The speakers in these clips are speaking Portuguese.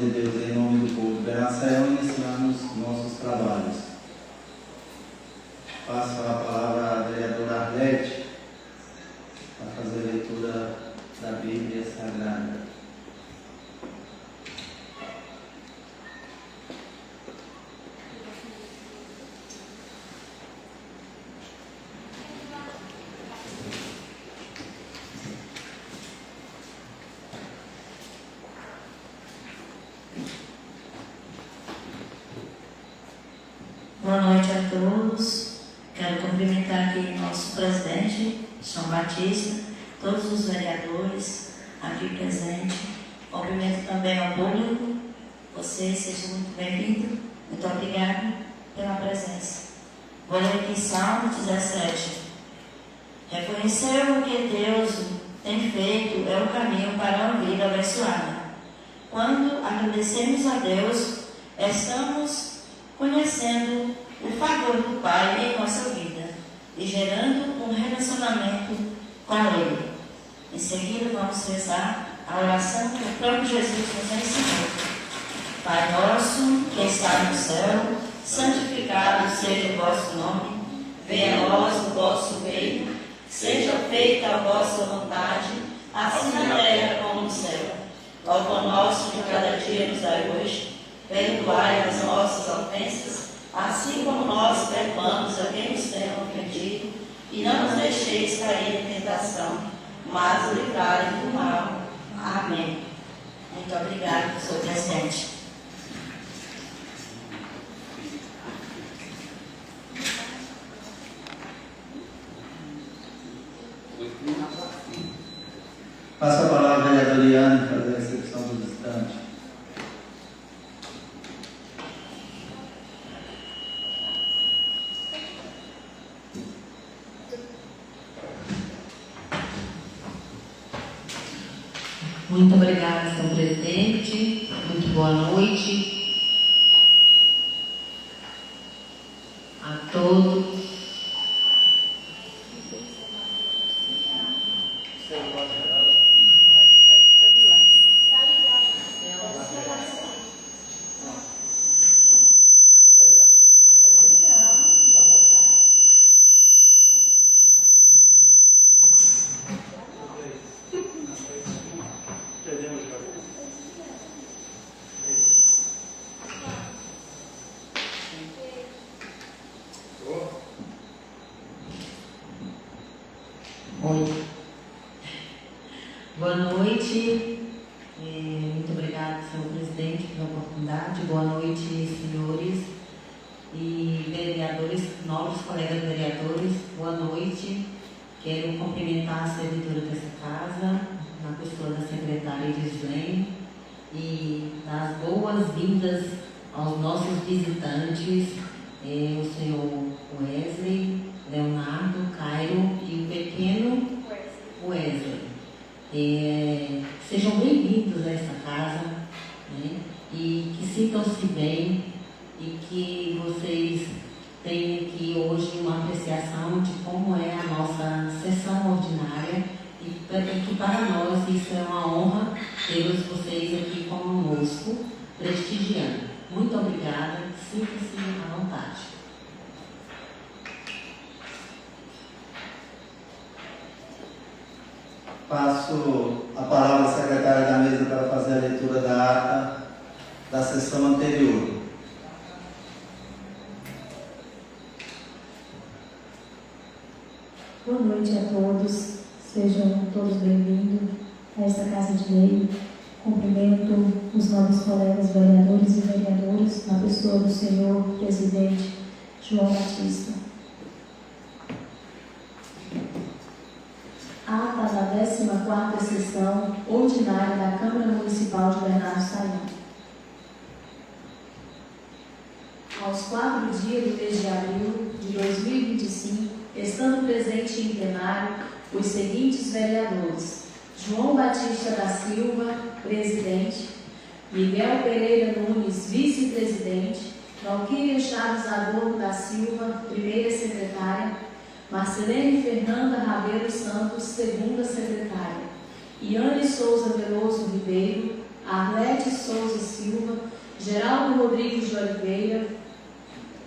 de Deus em nome do povo. Graça é iniciarmos nossos trabalhos. Passo a palavra à vereadora Arlete para fazer a leitura da Bíblia Sagrada. Boa noite a todos. Quero cumprimentar aqui nosso presidente, João Batista, todos os vereadores aqui presentes. Cumprimento também ao público. Vocês sejam muito bem-vindos. Muito obrigada pela presença. Vou ler aqui Salmo 17. Reconhecer o que Deus tem feito é o caminho para uma vida abençoada. Quando agradecemos a Deus, estamos conhecendo o favor do Pai em nossa vida e gerando um relacionamento com Ele. Em seguida, vamos rezar a oração que o próprio Jesus nos ensinou. Pai nosso, que está no céu, santificado seja o vosso nome. Venha a nós o vosso reino. Seja feita a vossa vontade, assim na terra como no céu. O pão nosso de cada dia nos dai hoje. Perdoai as nossas ofensas, assim como nós perdoamos a quem nos tem ofendido, e não nos deixeis cair em tentação, mas livrai do mal. Amém. Muito obrigada, senhor presidente. Passo a palavra à vereadora Liane para fazer a recepção do visitante. Muito obrigada, senhor presidente. Muito boa noite a todos. Oi. Boa noite. Muito obrigada, senhor presidente, pela oportunidade. Boa noite, senhores e vereadores, novos colegas vereadores. Boa noite. Quero cumprimentar a servidora dessa casa, na pessoa da secretária Gislene, e dar as boas-vindas aos nossos visitantes, o senhor Wesley, Leonardo, Cairo e o pequeno Wesley. Sejam bem-vindos a essa casa, né? E que sintam-se bem e que vocês tenham aqui hoje uma apreciação de como é a nossa sessão ordinária e que para nós isso é uma honra tê-los vocês aqui conosco, prestigiando. Muito obrigada, sinta-se à vontade. Passo a palavra à secretária da mesa para fazer a leitura da ata da sessão anterior. Boa noite a todos, sejam todos bem-vindos a esta Casa de Lei. Cumprimento os novos colegas vereadores e vereadoras, na pessoa do senhor presidente João Batista. Ata da 14ª sessão ordinária da Câmara Municipal de Bernardo Sayão. Aos 4 dias do mês de abril de 2025, estando presente em plenário os seguintes vereadores: João Batista da Silva, presidente; Miguel Pereira Nunes, vice-presidente; Valquíria Chaves Adorno da Silva, primeira secretária; Marcelene Fernanda Rabeiro Santos, segunda secretária; Iane Souza Veloso Ribeiro, Arlete Souza Silva, Geraldo Rodrigues de Oliveira,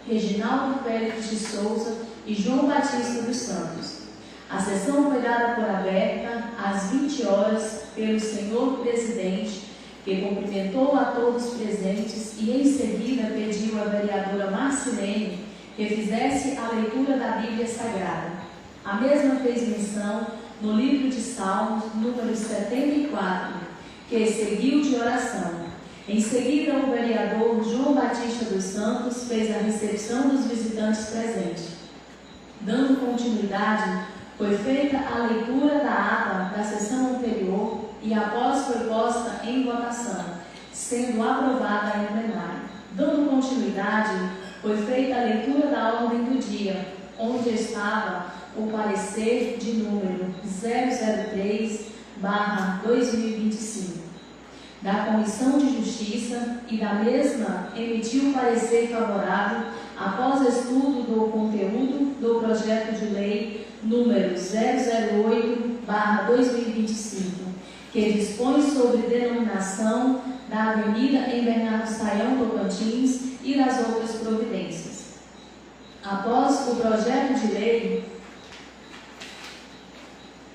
Reginaldo Félix de Souza e João Batista dos Santos. A sessão foi dada por aberta às 20 horas pelo senhor presidente, que cumprimentou a todos presentes e em seguida pediu à vereadora Marcilene que fizesse a leitura da Bíblia Sagrada. A mesma fez menção no livro de Salmos, número 74, que seguiu de oração. Em seguida, o vereador João Batista dos Santos fez a recepção dos visitantes presentes. Dando continuidade, foi feita a leitura da ata da sessão anterior e após foi posta em votação, sendo aprovada em plenário. Dando continuidade, foi feita a leitura da ordem do dia, onde estava o parecer de número 003/2025 da Comissão de Justiça e da mesma emitiu parecer favorável após estudo do conteúdo do projeto de lei número 008/2025, que dispõe sobre denominação da Avenida em Bernardo Saião, Tocantins e das outras providências. Após o projeto de lei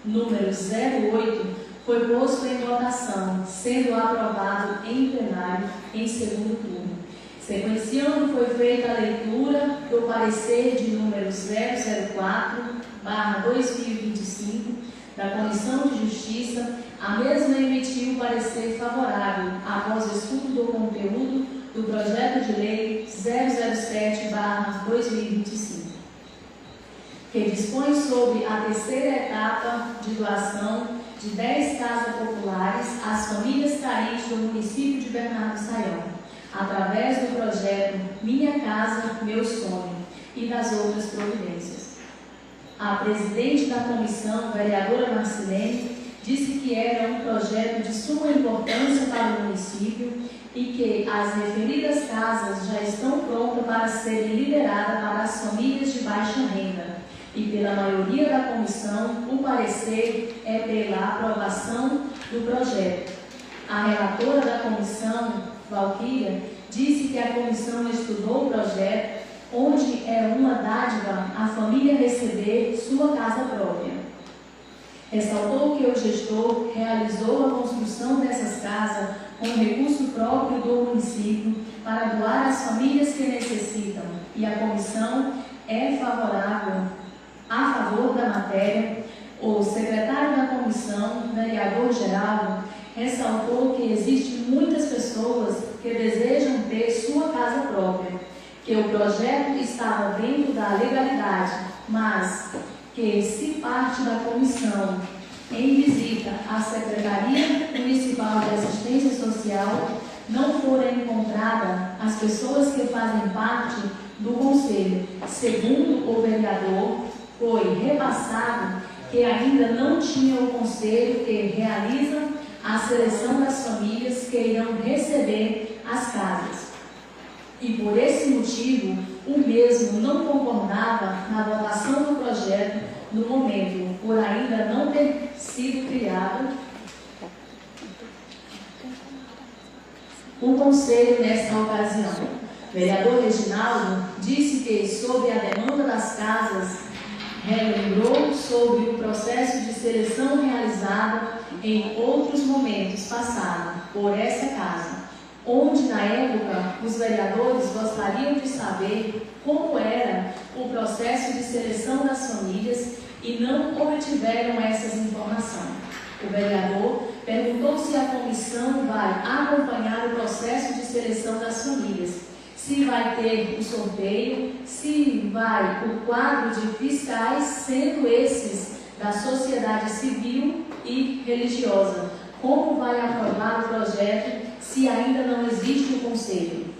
número 08 foi posto em votação, sendo aprovado em plenário em segundo turno. Sequenciando, foi feita a leitura do parecer de número 004/2025 da Comissão de Justiça. A mesma emitiu parecer favorável após estudo do conteúdo do projeto de lei 007/2025, que dispõe sobre a terceira etapa de doação de 10 casas populares às famílias carentes do município de Bernardo Saião, através do projeto Minha Casa, Meu Sonho e das outras providências. A presidente da comissão, vereadora Marcilene, disse que era um projeto de suma importância para o município e que as referidas casas já estão prontas para serem liberadas para as famílias de baixa renda. E pela maioria da comissão, o parecer é pela aprovação do projeto. A relatora da comissão, Valquíria, disse que a comissão estudou o projeto, onde é uma dádiva a família receber sua casa própria. Ressaltou que o gestor realizou a construção dessas casas com recurso próprio do município para doar às famílias que necessitam, e a comissão é favorável a favor da matéria. O secretário da comissão, vereador Geraldo, ressaltou que existem muitas pessoas que desejam ter sua casa própria, que o projeto estava dentro da legalidade, mas que se parte da comissão em visita à Secretaria Municipal de Assistência Social não forem encontradas as pessoas que fazem parte do conselho, segundo o vereador, foi repassado que ainda não tinha o conselho que realiza a seleção das famílias que irão receber as casas. E por esse motivo, o mesmo não concordava na votação do projeto no momento, por ainda não ter sido criado o conselho nesta ocasião. O vereador Reginaldo disse que, sob a demanda das casas, relembrou sobre o processo de seleção realizado em outros momentos passados por essa casa, onde na época os vereadores gostariam de saber como era o processo de seleção das famílias e não obtiveram essas informações. O vereador perguntou se a comissão vai acompanhar o processo de seleção das famílias, se vai ter o sorteio, se vai o quadro de fiscais, sendo esses da sociedade civil e religiosa, como vai aprovar o projeto se ainda não existe o conselho.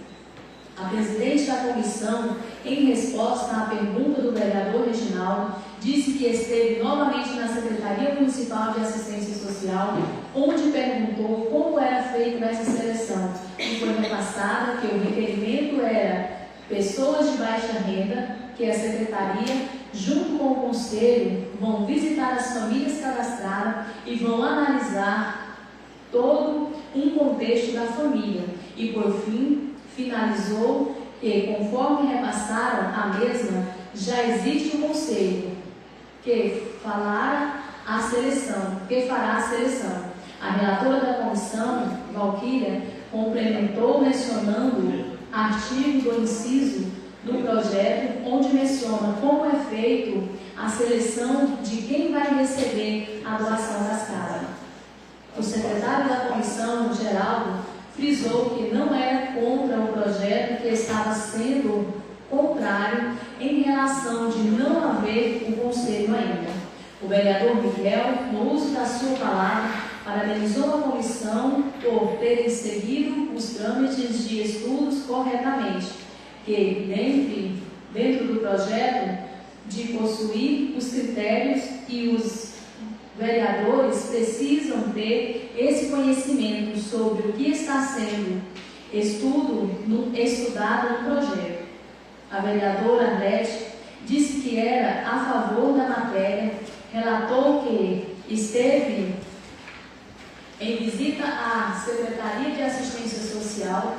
A presidente da comissão, em resposta à pergunta do vereador Reginaldo, disse que esteve novamente na Secretaria Municipal de Assistência Social, onde perguntou como era feita essa seleção. E foi repassada que o requerimento era pessoas de baixa renda, que a Secretaria, junto com o Conselho, vão visitar as famílias cadastradas e vão analisar todo um contexto da família e, por fim, finalizou que, conforme repassaram a mesma, já existe um conselho que fará a seleção. A relatora da comissão, Valquíria, complementou mencionando artigo do inciso do projeto, onde menciona como é feito a seleção de quem vai receber a doação das casas. O secretário da comissão, Geraldo, frisou que não era contra o projeto, que estava sendo contrário em relação de não haver o conselho ainda. O vereador Miguel, no uso da sua palavra, parabenizou a comissão por terem seguido os trâmites de estudos corretamente, que dentro do projeto, de possuir os critérios, e os vereadores precisam ter esse conhecimento sobre o que está sendo estudado no projeto. A vereadora Arlete disse que era a favor da matéria, relatou que esteve em visita à Secretaria de Assistência Social,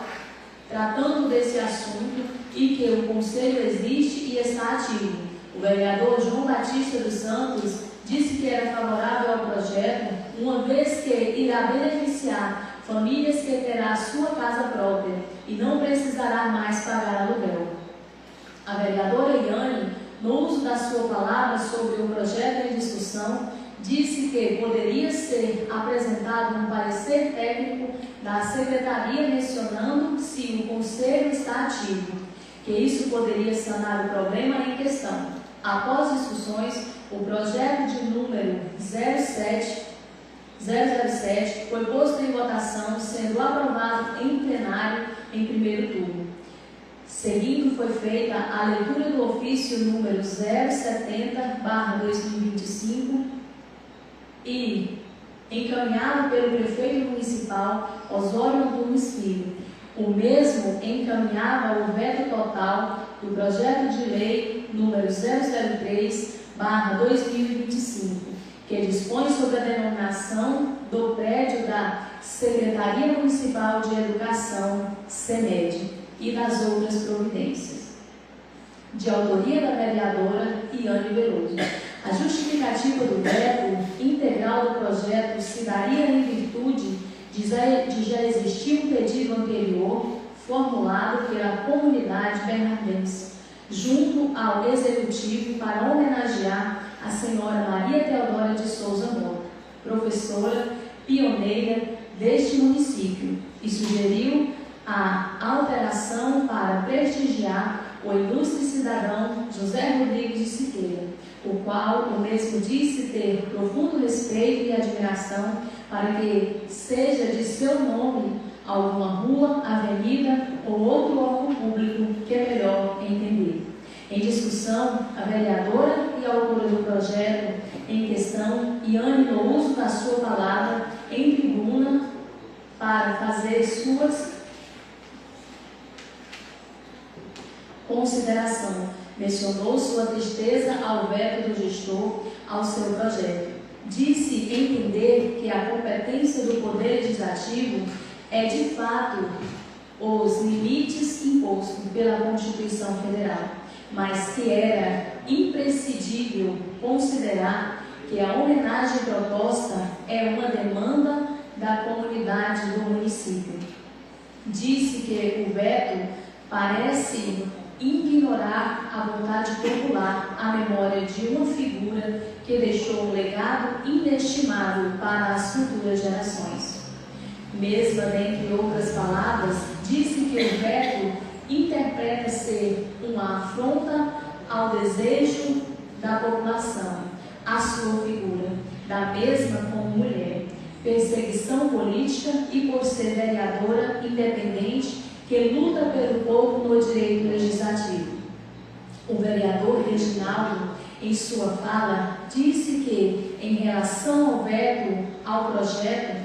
tratando desse assunto, e que o Conselho existe e está ativo. O vereador João Batista dos Santos disse que era favorável ao projeto, uma vez que irá beneficiar famílias que terá sua casa própria e não precisará mais pagar aluguel. A vereadora Iane, no uso da sua palavra sobre o projeto em discussão, disse que poderia ser apresentado um parecer técnico da Secretaria mencionando se o Conselho está ativo, que isso poderia sanar o problema em questão. Após discussões, o projeto de número 007 foi posto em votação, sendo aprovado em plenário em primeiro turno. Seguindo, foi feita a leitura do ofício número 070/2025 e encaminhado pelo prefeito municipal Osório Antunes Filho. O mesmo encaminhava o veto total do projeto de lei número 003/2025, que dispõe sobre a denominação do prédio da Secretaria Municipal de Educação, SEMED, e das outras providências. De autoria da vereadora Iane Veloso. A justificativa do veto integral do projeto se daria em virtude de já existir um pedido anterior formulado pela comunidade bernardense, junto ao Executivo, para homenagear a senhora Maria Teodora de Souza Mota, professora pioneira deste município, e sugeriu a alteração para prestigiar o ilustre cidadão José Rodrigues de Siqueira, o qual o mesmo disse ter profundo respeito e admiração, para que seja de seu nome alguma rua, avenida ou outro órgão público que é melhor entender. Em discussão, a vereadora e a autora do projeto em questão, Iane, no uso da sua palavra em tribuna para fazer suas consideração, mencionou sua tristeza ao veto do gestor ao seu projeto. Disse entender que a competência do Poder Legislativo é, de fato, os limites impostos pela Constituição Federal, mas que era imprescindível considerar que a homenagem proposta é uma demanda da comunidade do município. Disse que o veto parece ignorar a vontade popular, a memória de uma figura que deixou um legado inestimável para as futuras gerações. Mesma, dentre outras palavras, disse que o veto interpreta ser uma afronta ao desejo da população, à sua figura, da mesma como mulher, perseguição política e por ser vereadora independente que luta pelo povo no direito legislativo. O vereador Reginaldo, em sua fala, disse que, em relação ao veto ao projeto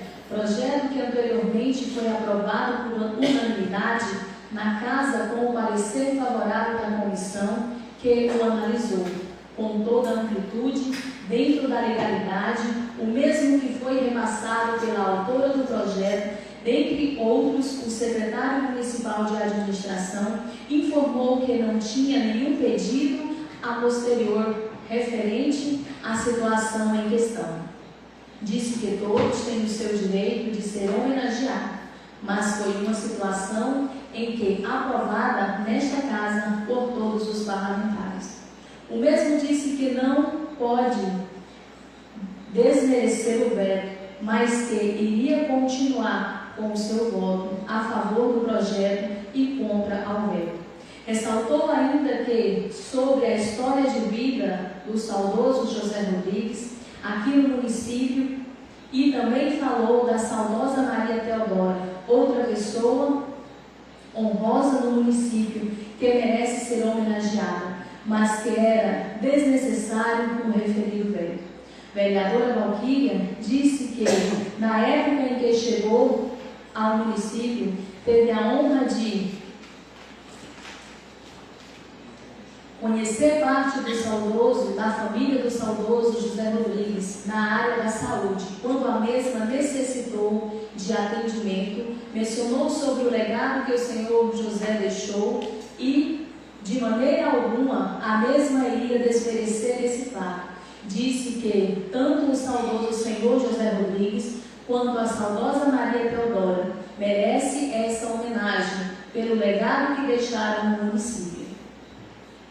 que anteriormente foi aprovado por unanimidade na Casa com o parecer favorável da comissão que o analisou, com toda a amplitude, dentro da legalidade, o mesmo que foi repassado pela autora do projeto, Dentre outros, o secretário municipal de administração informou que não tinha nenhum pedido a posterior referente à situação em questão. Disse que todos têm o seu direito de ser homenageados, mas foi uma situação em que aprovada nesta casa por todos os parlamentares. O mesmo disse que não pode desmerecer o veto, mas que iria continuar com o seu voto a favor do projeto e contra ao veto. Ressaltou ainda que, sobre a história de vida do saudoso José Rodrigues, aqui no município, e também falou da saudosa Maria Teodora, outra pessoa honrosa no município que merece ser homenageada, mas que era desnecessário o referido veto. Vereadora Valquíria disse que, na época em que chegou ao município, teve a honra de conhecer parte do saudoso, da família do saudoso José Rodrigues, na área da saúde, quando a mesma necessitou de atendimento, mencionou sobre o legado que o senhor José deixou e, de maneira alguma, a mesma iria desmerecer esse fato. Disse que tanto o saudoso senhor José Rodrigues quanto a saudosa Maria Teodora merece essa homenagem pelo legado que deixaram no município.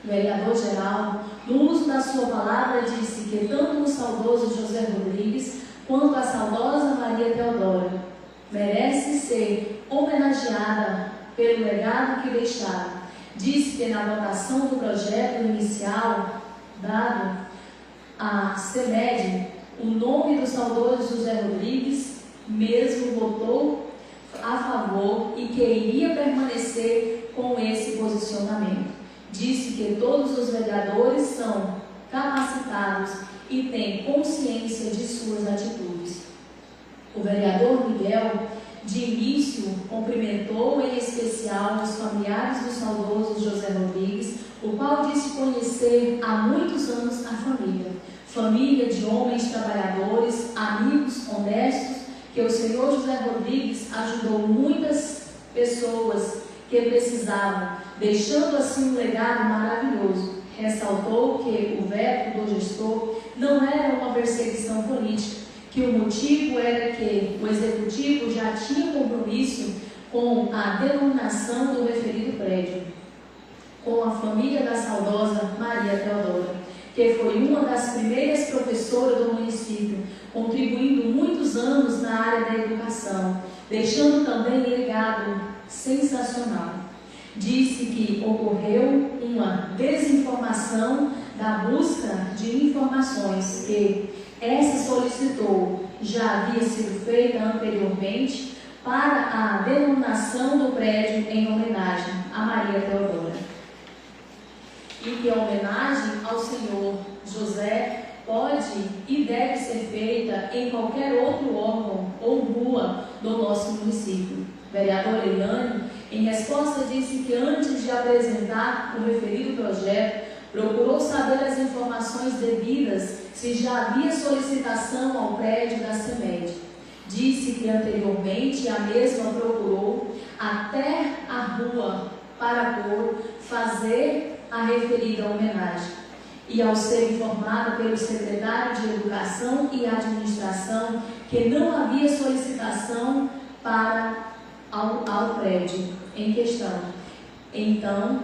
O vereador Geraldo, no uso da sua palavra, disse que tanto o saudoso José Rodrigues quanto a saudosa Maria Teodora merece ser homenageada pelo legado que deixaram. Disse que na votação do projeto inicial dado à CEMED, o nome do saudoso José Rodrigues mesmo votou a favor e que iria permanecer com esse posicionamento. Disse que todos os vereadores são capacitados e têm consciência de suas atitudes. O vereador Miguel, de início, cumprimentou em especial os familiares do saudoso José Rodrigues, o qual disse conhecer há muitos anos a família de homens trabalhadores, amigos honestos, que o senhor José Rodrigues ajudou muitas pessoas que precisavam, deixando assim um legado maravilhoso. Ressaltou que o veto do gestor não era uma perseguição política, que o motivo era que o executivo já tinha compromisso com a denominação do referido prédio, com a família da saudosa Maria Teodora, que foi uma das primeiras professoras do município, contribuindo muitos anos na área da educação, deixando também um legado sensacional. Disse que ocorreu uma desinformação da busca de informações que essa solicitou já havia sido feita anteriormente para a denominação do prédio em homenagem a Maria Teodora. E que a homenagem ao senhor José pode e deve ser feita em qualquer outro órgão ou rua do nosso município. Vereadora Eliane, em resposta, disse que antes de apresentar o referido projeto, procurou saber as informações devidas se já havia solicitação ao prédio da CEMED. Disse que anteriormente a mesma procurou até a rua para fazer a referida homenagem. E ao ser informada pelo secretário de Educação e Administração que não havia solicitação ao prédio em questão. Então,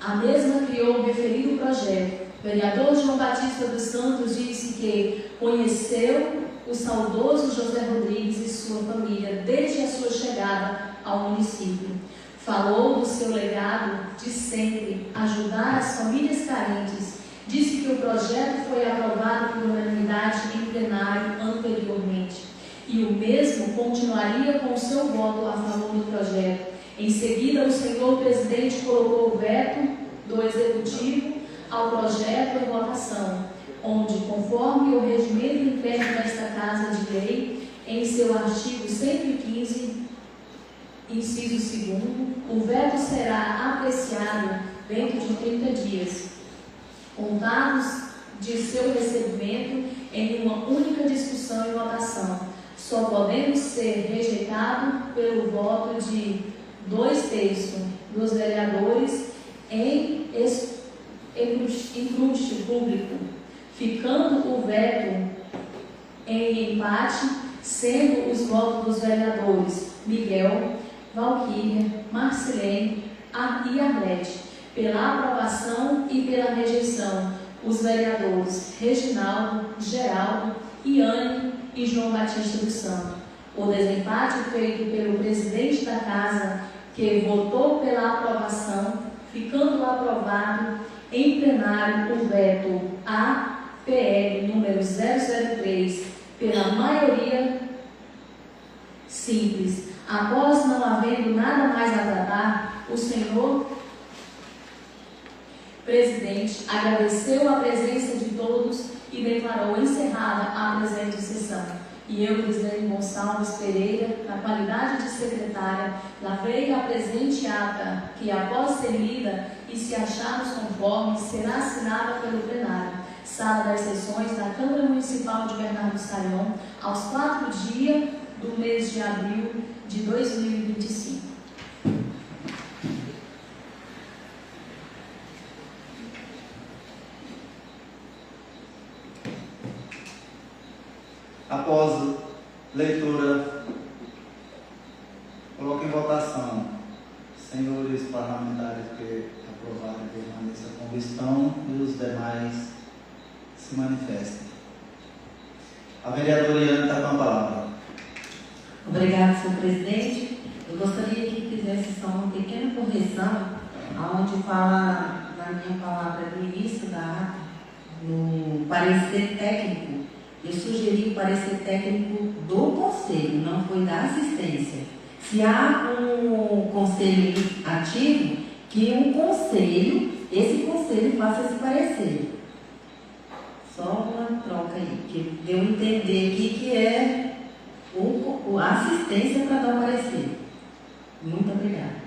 a mesma criou o referido projeto. O vereador João Batista dos Santos disse que conheceu o saudoso José Rodrigues e sua família desde a sua chegada ao município. Falou do seu legado de sempre ajudar as famílias carentes. Disse que o projeto foi aprovado por unanimidade em plenário anteriormente e o mesmo continuaria com seu voto a favor do projeto. Em seguida, o senhor presidente colocou o veto do executivo ao projeto em votação, onde, conforme o regimento interno desta Casa de Lei, em seu artigo 115, inciso 2º, o veto será apreciado dentro de 30 dias, contados de seu recebimento em uma única discussão e votação, só podendo ser rejeitado pelo voto de 2/3 dos vereadores em escrútino público, ficando o veto em empate, sendo os votos dos vereadores Miguel, Valquíria, Marcilene e Arlete pela aprovação e pela rejeição, os vereadores Reginaldo, Geraldo, Iane e João Batista dos Santos. O desempate feito pelo presidente da casa, que votou pela aprovação, ficando aprovado em plenário o veto APL número 003 pela maioria simples. Após não havendo nada mais a tratar, o senhor presidente agradeceu a presença de todos e declarou encerrada a presente sessão. E eu, Lislene Gonçalves Pereira, na qualidade de secretária, lavrei a presente ata, que após ser lida e se acharmos conforme, será assinada pelo plenário, sala das sessões da Câmara Municipal de Bernardo Sarion, aos 4 dias do mês de abril de 2025. Após leitura, coloco em votação. Senhores parlamentares que aprovaram permaneçam como estão e os demais se manifestem. A vereadora Iane está com a palavra. Obrigada, senhor presidente. Eu gostaria que fizesse só uma pequena correção, onde fala, na minha palavra no início da ata, no parecer técnico. Eu sugeri o parecer técnico do conselho, não foi da assistência. Se há um conselho ativo, que esse conselho faça esse parecer. Só uma troca aí, que deu a entender aqui que é a assistência para dar o parecer. Muito obrigada.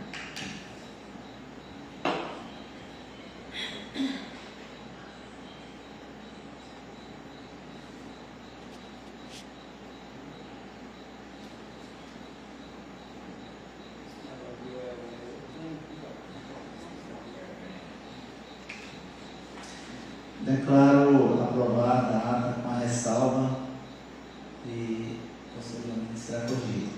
Declaro aprovada a ata com a ressalva e posteriormente será corrigida.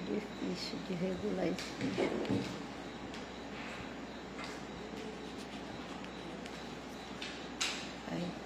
difícil de regular esse bicho. Aí.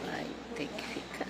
Vai ter que ficar.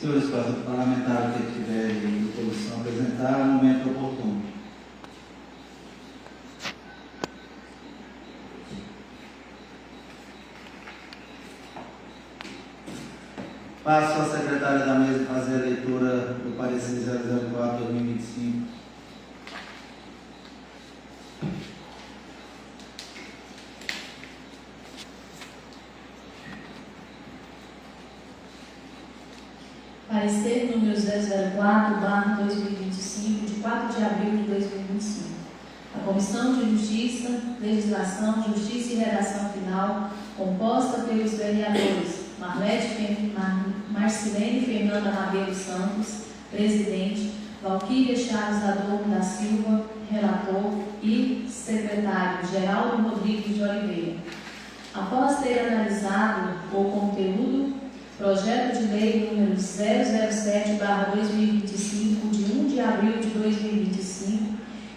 Senhores parlamentares que tiverem oposição a apresentar, no momento oportuno. Passo à secretária da mesa fazer a leitura do parecer 004/2025. Parecer número 004/2025, de 4 de abril de 2025. A Comissão de Justiça, Legislação, Justiça e Redação Final, composta pelos vereadores Marcilene Fernanda Rabelo Santos, presidente, Valquíria Chaves Adorno da Silva, relator, e secretário Geraldo Rodrigues de Oliveira. Após ter analisado o conteúdo, projeto de lei número 007/2025, de 1 de abril de 2025,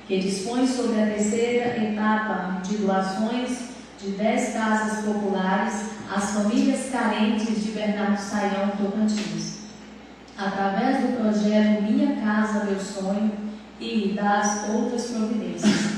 que dispõe sobre a terceira etapa de doações de 10 casas populares às famílias carentes de Bernardo Sayão, Tocantins, através do projeto Minha Casa, Meu Sonho e das outras providências.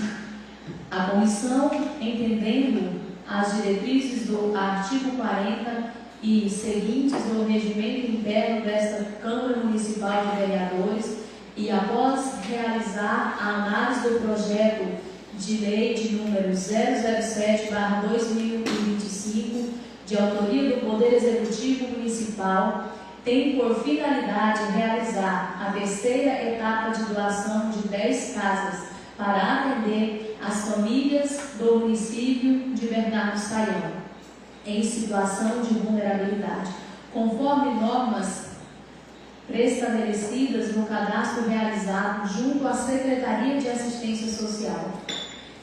A comissão, entendendo as diretrizes do artigo 40 e seguintes do regimento interno desta Câmara Municipal de Vereadores, e após realizar a análise do projeto de lei de número 007/2025, de autoria do Poder Executivo Municipal, tem por finalidade realizar a terceira etapa de doação de 10 casas para atender as famílias do município de Bernardo Sayão em situação de vulnerabilidade, conforme normas preestabelecidas no cadastro realizado junto à Secretaria de Assistência Social.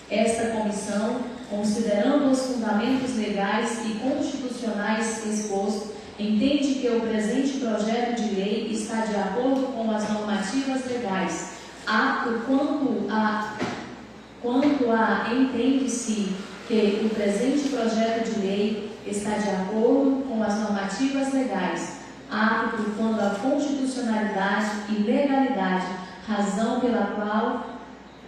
Esta comissão, considerando os fundamentos legais e constitucionais expostos, entende que o presente projeto de lei está de acordo com as normativas legais, quanto a entende-se que o presente projeto de lei está de acordo com as normativas legais, apto quando a constitucionalidade e legalidade, razão pela qual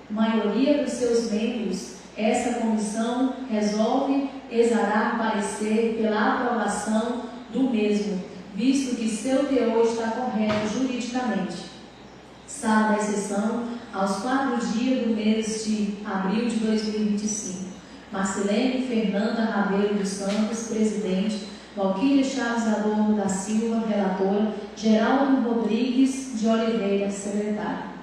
maioria dos seus membros, essa comissão resolve exarar parecer pela aprovação do mesmo, visto que seu teor está correto juridicamente. Salvo a exceção aos 4 dias do mês de abril de 2025. Marcilene Fernanda Rabelo dos Santos, presidente, Valquíria Chaves Adorno da Silva, relatora, Geraldo Rodrigues de Oliveira, secretário.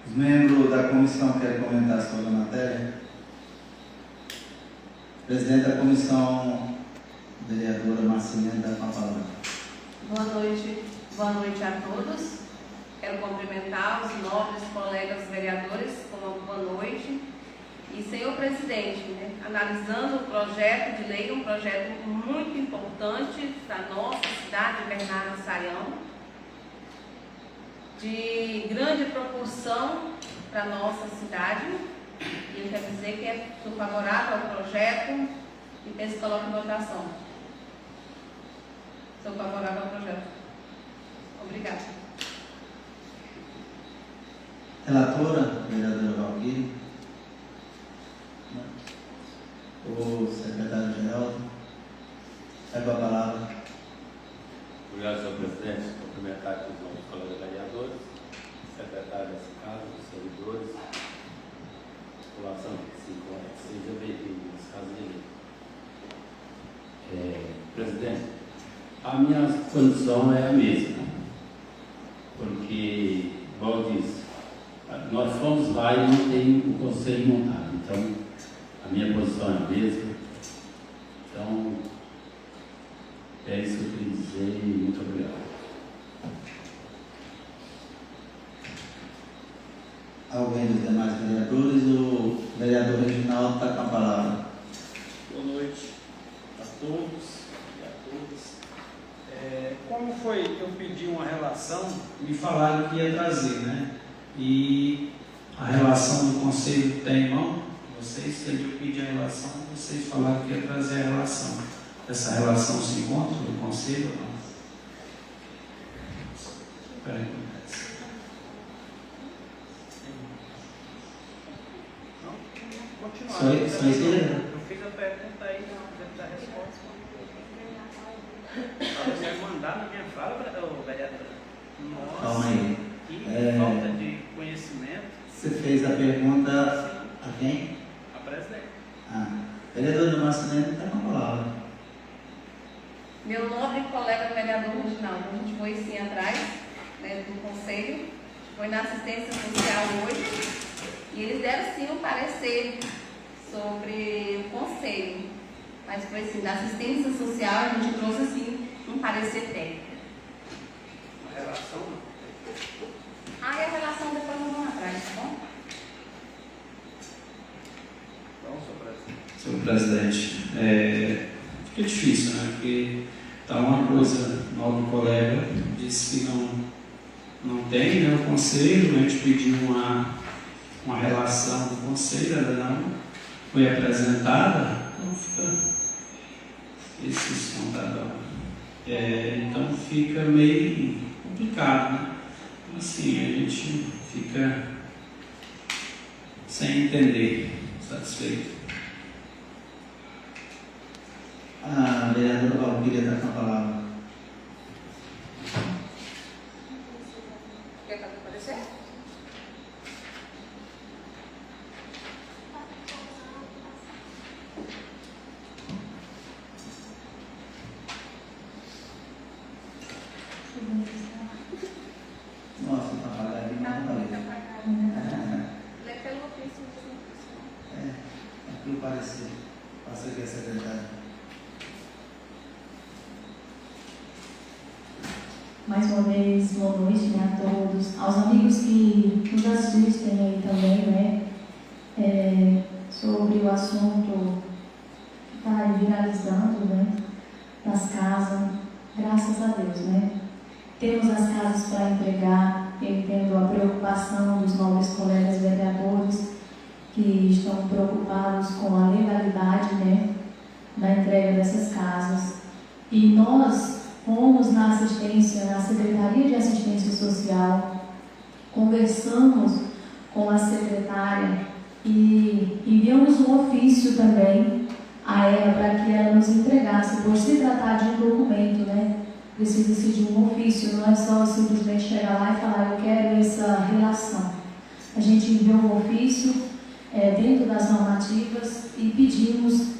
Os membros da comissão querem comentar sobre a matéria? Presidente da comissão, vereadora Marcilene, dá com a palavra. Boa noite a todos. Quero cumprimentar os nobres colegas vereadores com uma boa noite. E, senhor presidente, analisando o projeto de lei, um projeto muito importante para a nossa cidade de Bernardo Sayão, de grande proporção para a nossa cidade. E eu quero dizer que sou favorável ao projeto e peço que coloque em votação. Sou favorável ao projeto. Obrigada. Relatora, vereadora Valquíria. O secretário Geraldo. Pega a palavra. Obrigado, senhor presidente. Cumprimentar aqui os nossos colegas vereadores, secretário dessa casa, os servidores, população que seja bem-vinda nesse caso de lei. Presidente, a minha condição é a mesma, porque, igual eu disse, nós fomos lá e não tem o conselho montado, então a minha posição é a mesma. Então, é isso que eu queria dizer e muito obrigado. Alguém dos demais vereadores? O vereador Reginaldo está com a palavra. Boa noite a todos e a todas. Como foi que eu pedi uma relação, me falaram que ia trazer, né? E a relação do conselho tem em mão. Vocês, eu pedi a relação, vocês falaram que ia trazer a relação. Essa relação se encontra no conselho ou não? Espera aí. Continuar. Só isso aí? Eu fiz a pergunta aí, dentro da resposta. Você vai mandar na minha fala, vereadora? Nossa, Calma aí. que falta de conhecimento. Você fez a pergunta a quem? A presidente. Vereador do Nascimento está com a palavra. Meu nobre colega vereador Reginaldo, a gente foi sim atrás, né, do conselho, foi na assistência social hoje, e eles deram sim um parecer sobre o conselho, mas foi assim, da assistência social a gente trouxe assim um parecer técnico. A relação não. Aí a relação depois nós vamos atrás, tá bom? Então, senhor presidente. Senhor presidente, fica difícil, né? Porque tá uma coisa, o nobre colega disse que não tem, né? O conselho, a gente pediu uma relação do conselho, ela não foi apresentada, então fica esse contador. Então fica meio complicado, né? Assim, a gente fica sem entender, satisfeito. A vereadora Valquíria está com a palavra. Quer fazer parecer? Nossa, está apagado aqui, mas não está Lê pelo ofício. aqui o parecer. Passa aqui a secretária. Mais uma vez, boa noite, né, a todos. Aos amigos que nos assistem aí também, né, sobre o assunto que está viralizando, né, das casas, graças a Deus, né. Temos as casas para entregar, eu entendo a preocupação dos nobres colegas vereadores que estão preocupados com a legalidade, né, da entrega dessas casas. E nós fomos na assistência, na Secretaria de Assistência Social, conversamos com a secretária e enviamos um ofício também a ela para que ela nos entregasse, por se tratar de um documento, né? Precisa-se de um ofício, não é só simplesmente chegar lá e falar, eu quero essa relação. A gente enviou um ofício dentro das normativas e pedimos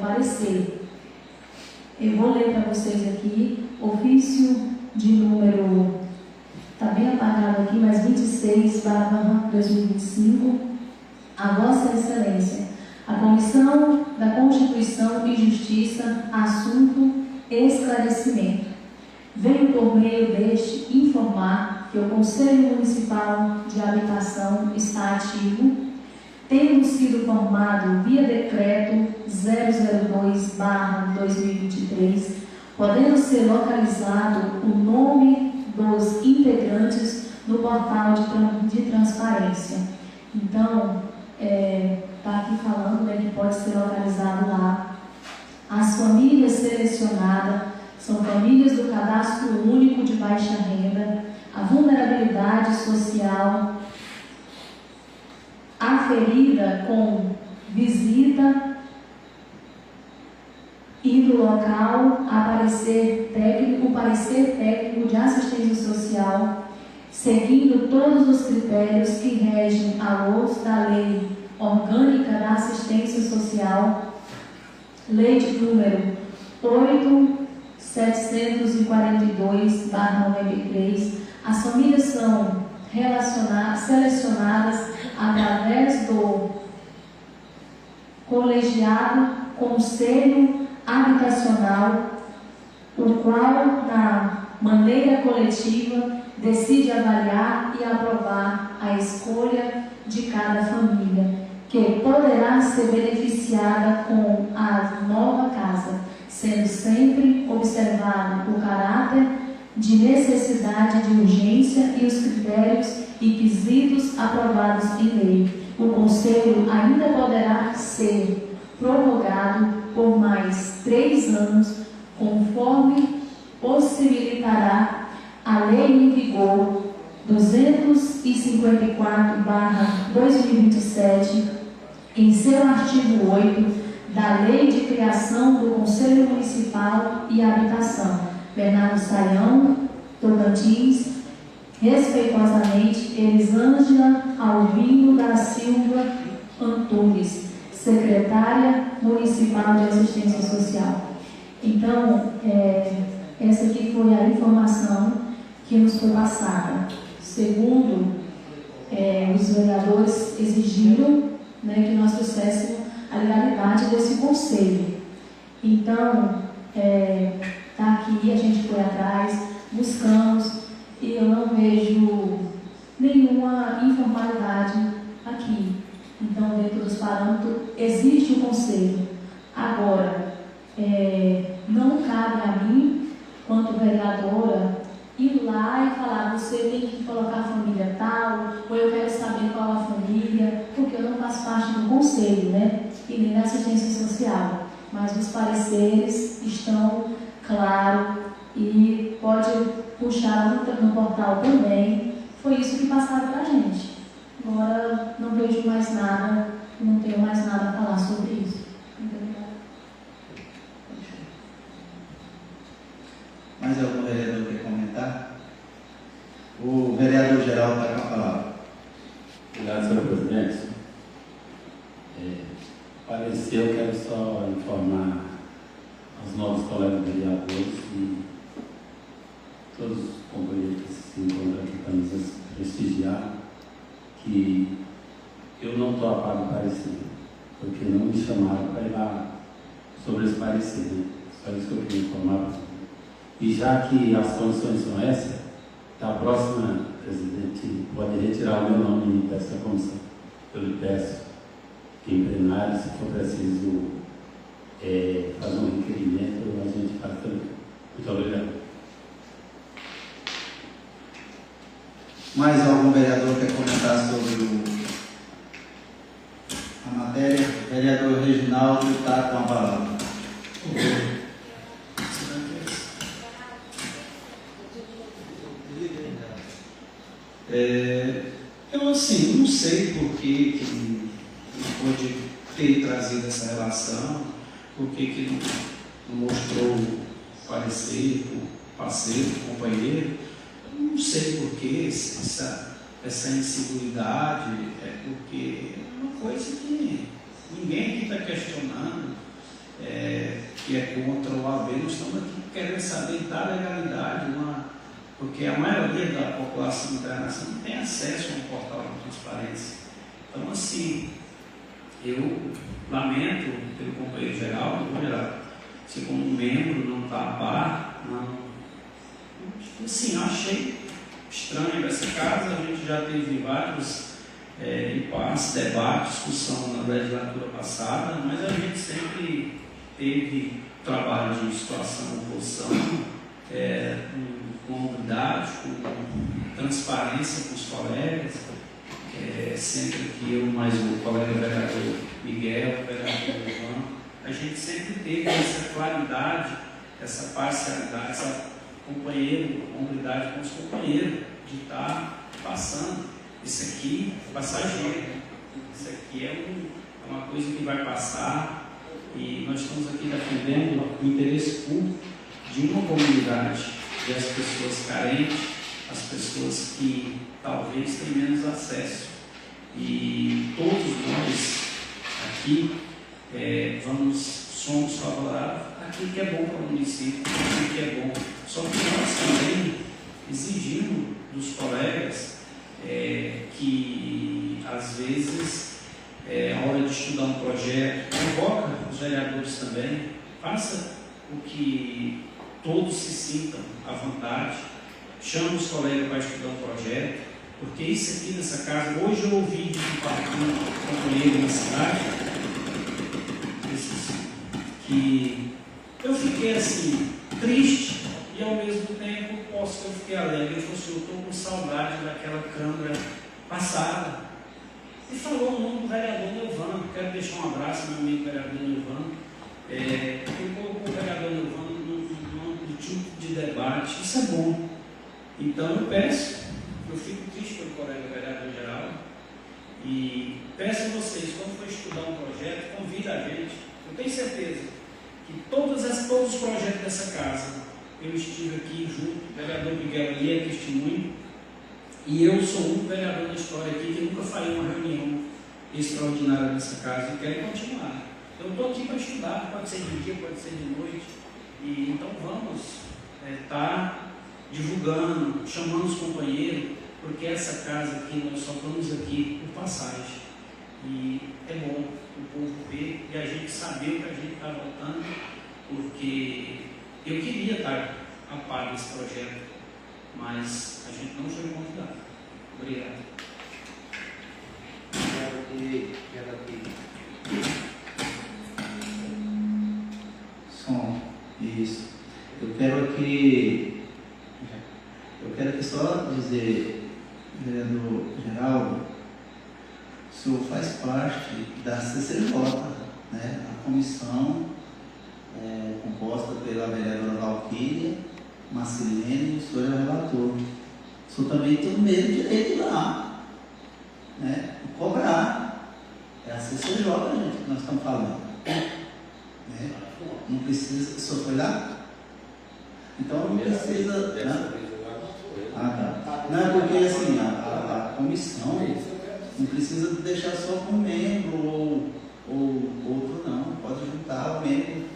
parecer. Eu vou ler para vocês aqui, ofício de número, está bem apagado aqui, mas 26/2025, a Vossa Excelência, a Comissão da Constituição e Justiça, assunto esclarecimento. Venho por meio deste informar que o Conselho Municipal de Habitação está ativo, tendo sido formado via decreto 002/2023, podendo ser localizado o nome dos integrantes no portal de transparência. Então, está aqui falando, né, que pode ser localizado lá. As famílias selecionadas são famílias do Cadastro Único de Baixa Renda, a vulnerabilidade social aferida com visita e do local o parecer técnico de assistência social, seguindo todos os critérios que regem a luz da Lei Orgânica da Assistência Social, Lei de número 8.742/93. As famílias são selecionadas através do colegiado Conselho Habitacional, o qual, na maneira coletiva, decide avaliar e aprovar a escolha de cada família, que poderá ser beneficiada com a nova casa, sendo sempre observado o caráter de necessidade de urgência e os critérios e quesitos aprovados em lei. O Conselho ainda poderá ser prorrogado por mais 3 anos, conforme possibilitará a Lei em vigor 254/2027, em seu artigo 8, da Lei de Criação do Conselho Municipal e Habitação. Bernardo Saião, Tocantins, respeitosamente, Elisângela Alvino da Silva Antunes, secretária municipal de assistência social. Então, essa aqui foi a informação que nos foi passada. Segundo, os vereadores exigiram, né, que nós trouxéssemos a legalidade desse conselho. Então, está aqui, a gente foi atrás, buscamos, e eu não vejo nenhuma informalidade aqui. Então, dentro dos parâmetros, existe o conselho. Agora, não cabe a mim, quanto vereadora, ir lá e falar, você tem que colocar a família tal, ou eu quero saber qual a família, porque eu não faço parte do conselho, né? E nem da assistência social. Mas os pareceres estão claros e pode puxar no portal também. Foi isso que passaram para a gente. Agora não vejo mais nada, não tenho mais nada a falar sobre isso. Obrigada. Mais algum vereador quer comentar? O vereador geral está com a palavra. Obrigado, senhor presidente. Pareceu, eu quero só informar aos novos colegas vereadores e todos os companheiros que se encontram aqui para nos prestigiar, que eu não estou a par do parecer, porque não me chamaram para ir lá sobre esse parecer, né? Só isso que eu queria informar. E já que as condições são essas, da próxima, presidente, pode retirar o meu nome dessa comissão. Eu lhe peço que em plenário, se for preciso fazer um requerimento, a gente faz também. Muito obrigado. Mais algum vereador quer comentar sobre a matéria? O vereador Reginaldo está com a palavra. Eu assim, não sei por que pode ter trazido essa relação, por que não mostrou parecer para parceiro, companheiro. Eu não sei por que essa inseguridade, porque é uma coisa que ninguém aqui está questionando, que é contra o AB. Nós estamos aqui querendo saber da legalidade, porque a maioria da população internacional não tem acesso a um portal de transparência. Então, assim, eu lamento pelo companheiro geral, se como membro não está a par, assim, eu achei estranho essa casa. A gente já teve vários impasses, debates, discussão na legislatura passada, mas a gente sempre teve trabalho de situação, oposição, com humildade, com transparência com os colegas, sempre que eu, mais o colega vereador Miguel, o vereador Ivan, a gente sempre teve essa claridade, essa parcialidade, essa humildade com os companheiros, de estar passando. Isso aqui é passageiro, isso aqui é uma coisa que vai passar, e nós estamos aqui defendendo o interesse público de uma comunidade, das pessoas carentes, as pessoas que talvez tenham menos acesso. E todos nós aqui somos favoráveis àquilo que é bom para o município, aquilo que é bom. Só que nós também exigimos dos colegas que, às vezes, a hora de estudar um projeto, convoca os vereadores também, faça o que todos se sintam à vontade, chama os colegas para estudar um projeto, porque isso aqui nessa casa, hoje eu ouvi de um companheiro na cidade, que eu fiquei assim, triste, e ao mesmo tempo posso fiquei alegre. Ele falou assim: eu estou com saudade daquela Câmara passada. E falou o nome do vereador Nilvan. Quero deixar um abraço ao meu amigo vereador Nilvan. Ele colocou o vereador Nilvan no tipo de debate. Isso é bom. Então eu peço, eu fico triste pelo colega vereador geral, e peço a vocês, quando for estudar um projeto, convida a gente. Eu tenho certeza que todos os projetos dessa casa, eu estive aqui junto, o vereador Miguel ali é testemunho, e eu sou um vereador da história aqui que nunca falhei uma reunião extraordinária dessa casa e quero continuar. Eu estou aqui para estudar, pode ser de dia, pode ser de noite, e então vamos estar divulgando, chamando os companheiros, porque essa casa aqui, nós só estamos aqui por passagem, e é bom o povo ver e a gente saber o que a gente está votando, porque eu queria estar a par desse projeto, mas a gente não foi convidado. Obrigado. Som, isso. Eu quero aqui só dizer, vereador Geraldo, o senhor faz parte da CCJ, né? A comissão composta pela vereadora Valquíria, Marcelene, e o senhor é o relator. O senhor também tem o mesmo direito de ir lá, né? Cobrar. É a CCJ, gente, que nós estamos falando. Né? Não precisa. O senhor foi lá? Então não precisa. Né? Ah, tá. Não, é porque assim, a comissão não precisa deixar só com um membro ou outro, não. Pode juntar o membro.